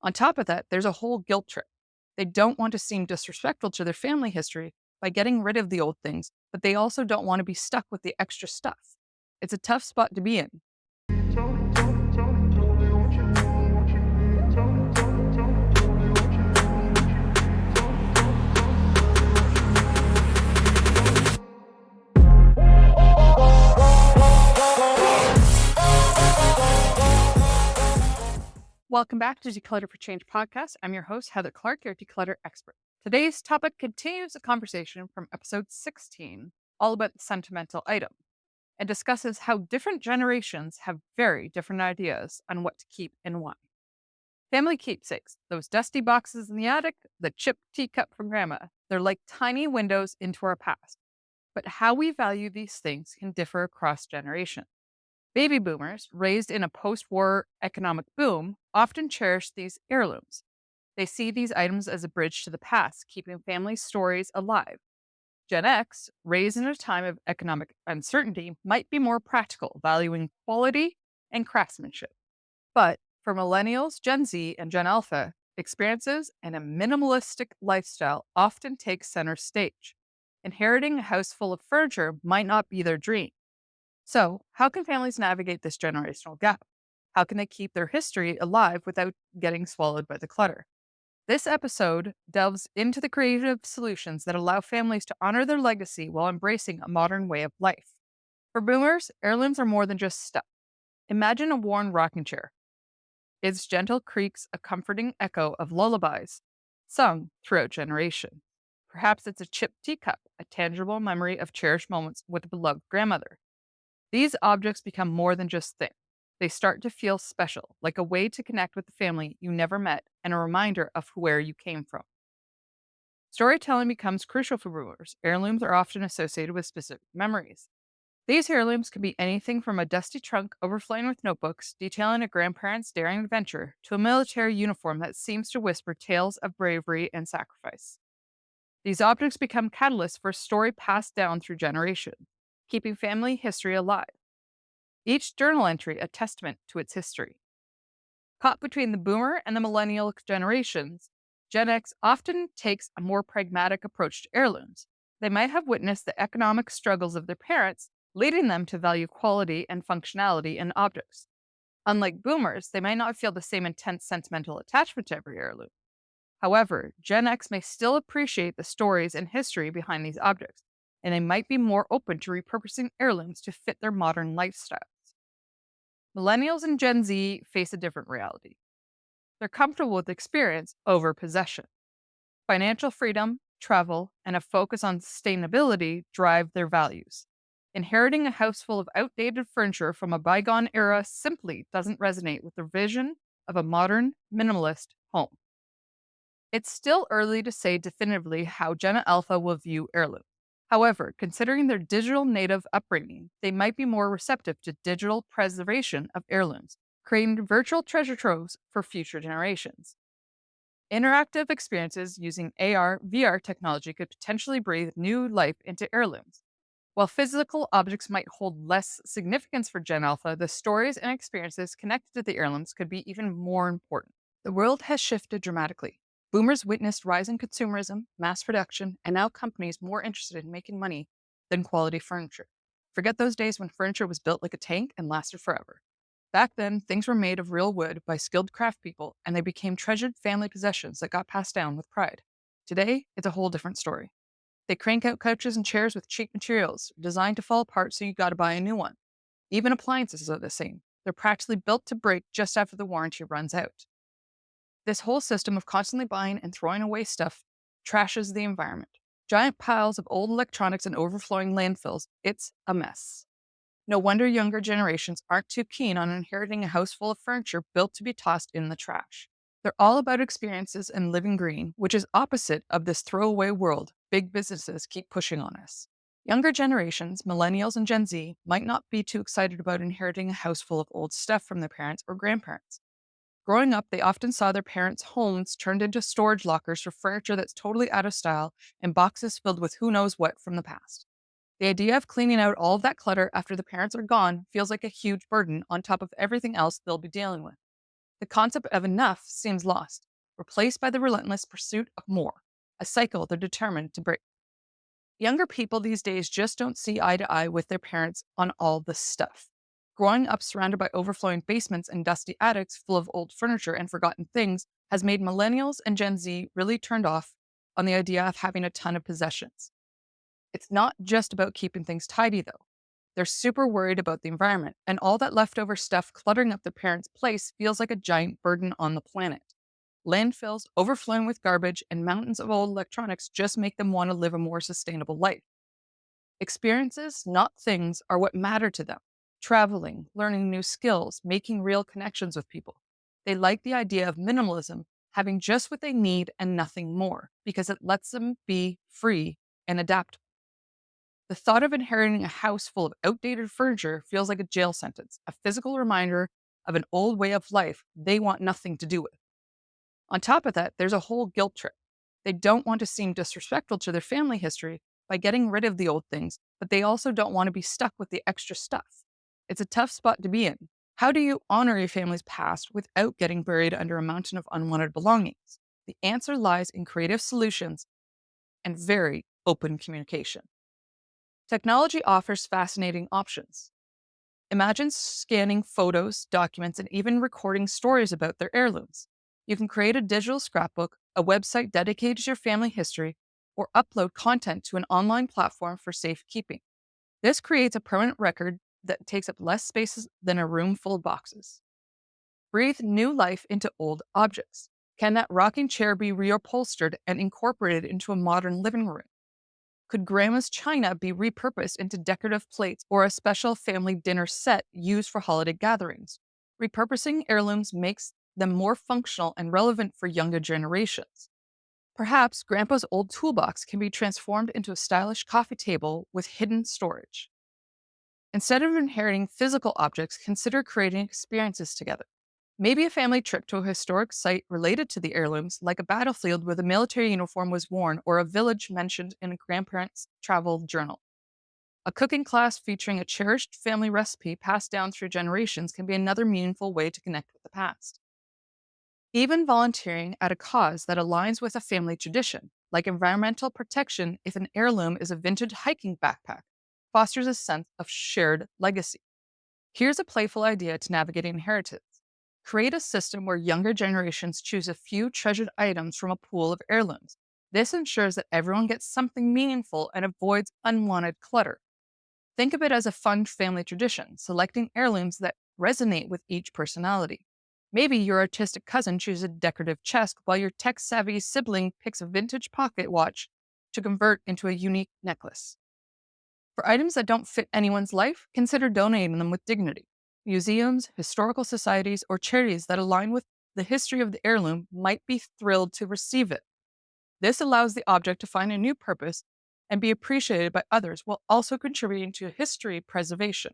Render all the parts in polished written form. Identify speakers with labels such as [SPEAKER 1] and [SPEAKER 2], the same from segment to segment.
[SPEAKER 1] On top of that, there's a whole guilt trip. They don't want to seem disrespectful to their family history by getting rid of the old things, but they also don't want to be stuck with the extra stuff. It's a tough spot to be in. Welcome back to Declutter for Change podcast. I'm your host, Heather Clark, your declutter expert. Today's topic continues a conversation from episode 16, all about the sentimental item, and discusses how different generations have very different ideas on what to keep and why. Family keepsakes, those dusty boxes in the attic, the chipped teacup from grandma, they're like tiny windows into our past. But how we value these things can differ across generations. Baby boomers, raised in a post war economic boom, often cherish these heirlooms. They see these items as a bridge to the past, keeping family stories alive. Gen X, raised in a time of economic uncertainty, might be more practical, valuing quality and craftsmanship. But for millennials, Gen Z, and Gen Alpha, experiences and a minimalistic lifestyle often take center stage. Inheriting a house full of furniture might not be their dream. So, how can families navigate this generational gap? How can they keep their history alive without getting swallowed by the clutter? This episode delves into the creative solutions that allow families to honor their legacy while embracing a modern way of life. For boomers, heirlooms are more than just stuff. Imagine a worn rocking chair. Its gentle creaks a comforting echo of lullabies sung throughout generations. Perhaps it's a chipped teacup, a tangible memory of cherished moments with a beloved grandmother. These objects become more than just things. They start to feel special, like a way to connect with the family you never met and a reminder of where you came from. Storytelling becomes crucial for boomers. Heirlooms are often associated with specific memories. These heirlooms can be anything from a dusty trunk overflowing with notebooks detailing a grandparent's daring adventure to a military uniform that seems to whisper tales of bravery and sacrifice. These objects become catalysts for a story passed down through generations, keeping family history alive. Each journal entry a testament to its history. Caught between the boomer and the millennial generations, Gen X often takes a more pragmatic approach to heirlooms. They might have witnessed the economic struggles of their parents, leading them to value quality and functionality in objects. Unlike boomers, they might not feel the same intense sentimental attachment to every heirloom. However, Gen X may still appreciate the stories and history behind these objects, and they might be more open to repurposing heirlooms to fit their modern lifestyles. Millennials and Gen Z face a different reality. They're comfortable with experience over possession. Financial freedom, travel, and a focus on sustainability drive their values. Inheriting a house full of outdated furniture from a bygone era simply doesn't resonate with the vision of a modern, minimalist home. It's still early to say definitively how Gen Alpha will view heirloom. However, considering their digital native upbringing, they might be more receptive to digital preservation of heirlooms, creating virtual treasure troves for future generations. Interactive experiences using AR, VR technology could potentially breathe new life into heirlooms. While physical objects might hold less significance for Gen Alpha, the stories and experiences connected to the heirlooms could be even more important. The world has shifted dramatically. Boomers witnessed rising consumerism, mass production, and now companies more interested in making money than quality furniture. Forget those days when furniture was built like a tank and lasted forever. Back then, things were made of real wood by skilled craft people, and they became treasured family possessions that got passed down with pride. Today, it's a whole different story. They crank out couches and chairs with cheap materials, designed to fall apart so you gotta buy a new one. Even appliances are the same. They're practically built to break just after the warranty runs out. This whole system of constantly buying and throwing away stuff trashes the environment. Giant piles of old electronics and overflowing landfills. It's a mess. No wonder younger generations aren't too keen on inheriting a house full of furniture built to be tossed in the trash. They're all about experiences and living green, which is opposite of this throwaway world big businesses keep pushing on us. Younger generations, millennials and Gen Z, might not be too excited about inheriting a house full of old stuff from their parents or grandparents. Growing up, they often saw their parents' homes turned into storage lockers for furniture that's totally out of style and boxes filled with who knows what from the past. The idea of cleaning out all of that clutter after the parents are gone feels like a huge burden on top of everything else they'll be dealing with. The concept of enough seems lost, replaced by the relentless pursuit of more, a cycle they're determined to break. Younger people these days just don't see eye to eye with their parents on all this stuff. Growing up surrounded by overflowing basements and dusty attics full of old furniture and forgotten things has made millennials and Gen Z really turned off on the idea of having a ton of possessions. It's not just about keeping things tidy, though. They're super worried about the environment, and all that leftover stuff cluttering up their parents' place feels like a giant burden on the planet. Landfills overflowing with garbage and mountains of old electronics just make them want to live a more sustainable life. Experiences, not things, are what matter to them. Traveling, learning new skills, making real connections with people. They like the idea of minimalism, having just what they need and nothing more, because it lets them be free and adapt. The thought of inheriting a house full of outdated furniture feels like a jail sentence, a physical reminder of an old way of life they want nothing to do with. On top of that, there's a whole guilt trip. They don't want to seem disrespectful to their family history by getting rid of the old things, but they also don't want to be stuck with the extra stuff. It's a tough spot to be in. How do you honor your family's past without getting buried under a mountain of unwanted belongings? The answer lies in creative solutions and very open communication. Technology offers fascinating options. Imagine scanning photos, documents, and even recording stories about their heirlooms. You can create a digital scrapbook, a website dedicated to your family history, or upload content to an online platform for safekeeping. This creates a permanent record that takes up less space than a room full of boxes. Breathe new life into old objects. Can that rocking chair be reupholstered and incorporated into a modern living room? Could grandma's china be repurposed into decorative plates or a special family dinner set used for holiday gatherings? Repurposing heirlooms makes them more functional and relevant for younger generations. Perhaps grandpa's old toolbox can be transformed into a stylish coffee table with hidden storage. Instead of inheriting physical objects, consider creating experiences together. Maybe a family trip to a historic site related to the heirlooms, like a battlefield where the military uniform was worn or a village mentioned in a grandparent's travel journal. A cooking class featuring a cherished family recipe passed down through generations can be another meaningful way to connect with the past. Even volunteering at a cause that aligns with a family tradition, like environmental protection if an heirloom is a vintage hiking backpack, fosters a sense of shared legacy. Here's a playful idea to navigate inheritance. Create a system where younger generations choose a few treasured items from a pool of heirlooms. This ensures that everyone gets something meaningful and avoids unwanted clutter. Think of it as a fun family tradition, selecting heirlooms that resonate with each personality. Maybe your artistic cousin chooses a decorative chest while your tech savvy sibling picks a vintage pocket watch to convert into a unique necklace. For items that don't fit anyone's life, consider donating them with dignity. Museums, historical societies, or charities that align with the history of the heirloom might be thrilled to receive it. This allows the object to find a new purpose and be appreciated by others while also contributing to history preservation.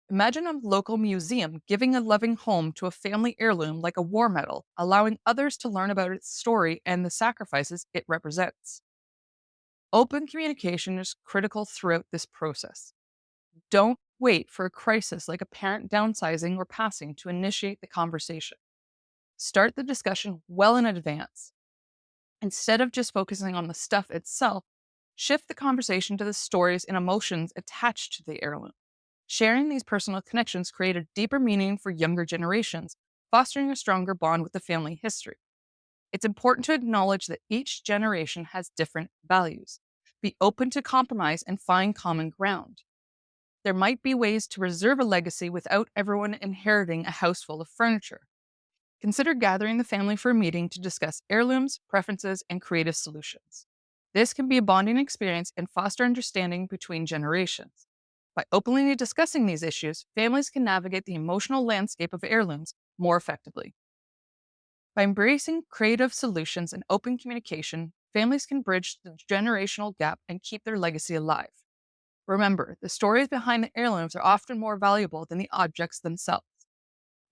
[SPEAKER 1] Imagine a local museum giving a loving home to a family heirloom like a war medal, allowing others to learn about its story and the sacrifices it represents. Open communication is critical throughout this process. Don't wait for a crisis like a parent downsizing or passing to initiate the conversation. Start the discussion well in advance. Instead of just focusing on the stuff itself, shift the conversation to the stories and emotions attached to the heirloom. Sharing these personal connections create a deeper meaning for younger generations, fostering a stronger bond with the family history. It's important to acknowledge that each generation has different values. Be open to compromise and find common ground. There might be ways to preserve a legacy without everyone inheriting a house full of furniture. Consider gathering the family for a meeting to discuss heirlooms, preferences, and creative solutions. This can be a bonding experience and foster understanding between generations. By openly discussing these issues, families can navigate the emotional landscape of heirlooms more effectively. By embracing creative solutions and open communication, families can bridge the generational gap and keep their legacy alive. Remember, the stories behind the heirlooms are often more valuable than the objects themselves.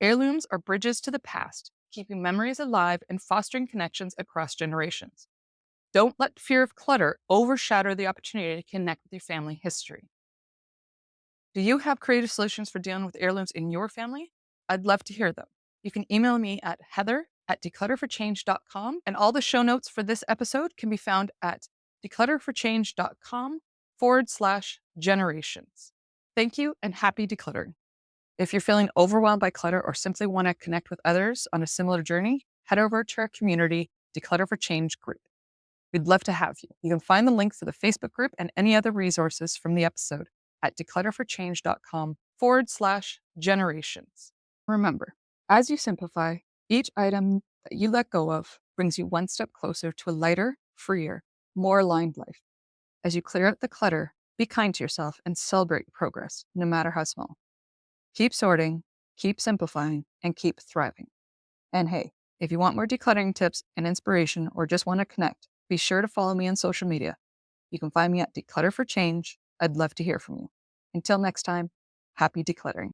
[SPEAKER 1] Heirlooms are bridges to the past, keeping memories alive and fostering connections across generations. Don't let fear of clutter overshadow the opportunity to connect with your family history. Do you have creative solutions for dealing with heirlooms in your family? I'd love to hear them. You can email me at heather@declutterforchange.com, and all the show notes for this episode can be found at declutterforchange.com/generations. Thank you and happy decluttering. If you're feeling overwhelmed by clutter or simply want to connect with others on a similar journey, head over to our community, Declutter for Change group. We'd love to have you. You can find the link for the Facebook group and any other resources from the episode at declutterforchange.com/generations. Remember, as you simplify, each item that you let go of brings you one step closer to a lighter, freer, more aligned life. As you clear out the clutter, be kind to yourself and celebrate progress, no matter how small. Keep sorting, keep simplifying, and keep thriving. And hey, if you want more decluttering tips and inspiration or just want to connect, be sure to follow me on social media. You can find me at Declutter for Change. I'd love to hear from you. Until next time, happy decluttering.